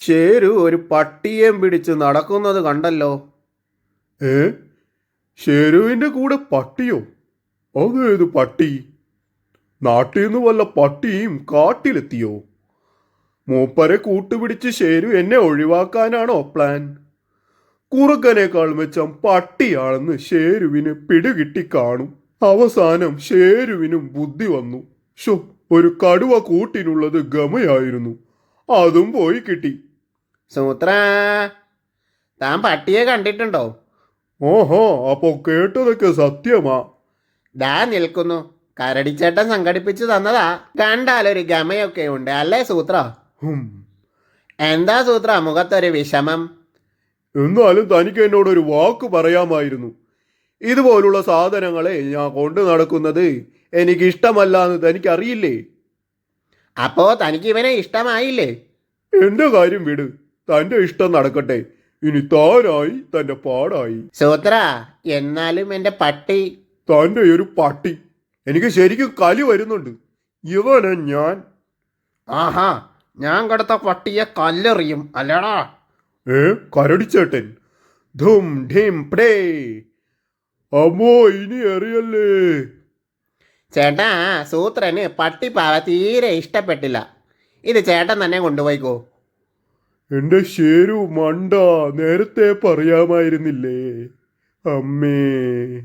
ഷേരു ഒരു പട്ടിയേം പിടിച്ച് നടക്കുന്നത് കണ്ടല്ലോ. ഏ ഷേരുവിന്റെ കൂടെ പട്ടിയോ? അതേത് പട്ടി? നാട്ടിൽ നിന്ന് വല്ല പട്ടിയും കാട്ടിലെത്തിയോ? മൂപ്പരെ കൂട്ടുപിടിച്ച് ഷേരു എന്നെ ഒഴിവാക്കാനാണോ പ്ലാൻ? കുറുക്കനേക്കാൾ മെച്ചം പട്ടിയാണെന്ന് ഷേരുവിന് പിടികിട്ടി കാണും. അവസാനം ഷേരുവിനും ബുദ്ധി വന്നു. ഷോ, ഒരു കടുവ കൂട്ടിനുള്ളത് ഗമയായിരുന്നു. അതും പോയി കിട്ടി. സൂത്ര, താൻ പട്ടിയെ കണ്ടിട്ടുണ്ടോ? ഓഹോ, അപ്പോ കേട്ടതൊക്കെ സത്യമാ? ദാ നിൽക്കുന്നു. കരടിച്ചേട്ടൻ സംഘടിപ്പിച്ചു തന്നതാ. കണ്ടാലൊരു ഗമയൊക്കെ ഉണ്ട് അല്ലേ സൂത്ര? ഹും. എന്താ സൂത്ര മുഖത്തൊരു വിഷമം? എന്നാലും തനിക്ക് എന്നോടൊരു വാക്ക് പറയാമായിരുന്നു. ഇതുപോലുള്ള സാധനങ്ങളെ ഞാൻ കൊണ്ടു നടക്കുന്നത് എനിക്കിഷ്ടമല്ല എന്ന് തനിക്കറിയില്ലേ? അപ്പോ തനിക്ക് ഇവനെ ഇഷ്ടമായില്ലേ? എന്റെ കാര്യം വിട്, തന്റെ ഇഷ്ടം നടക്കട്ടെ. ഇനി താനായി തന്റെ പാടായി. സൂത്ര, എന്നാലും എൻ്റെ പട്ടി. തന്റെ ഒരു പട്ടി. എനിക്ക് ശരിക്കും കലി വരുന്നുണ്ട്. ഇവനെ ഞാൻ. ആഹാ, ഞാൻ കൊടുത്ത പട്ടിയെ കല്ലെറിയും അല്ലടാ. കരടിച്ചേട്ടൻ. ധും ഢിം പ്ടേ. അമ്മോ, ഇനി അറിയല്ലേ. ചേട്ടാ, സൂത്രന് പട്ടിപ്പാവ തീരെ ഇഷ്ടപ്പെട്ടില്ല. ഇത് ചേട്ടൻ തന്നെ കൊണ്ടുപോയിക്കോ. എന്റെ ഷേരു മണ്ട, നേരത്തെ പറയാമായിരുന്നില്ലേ അമ്മേ.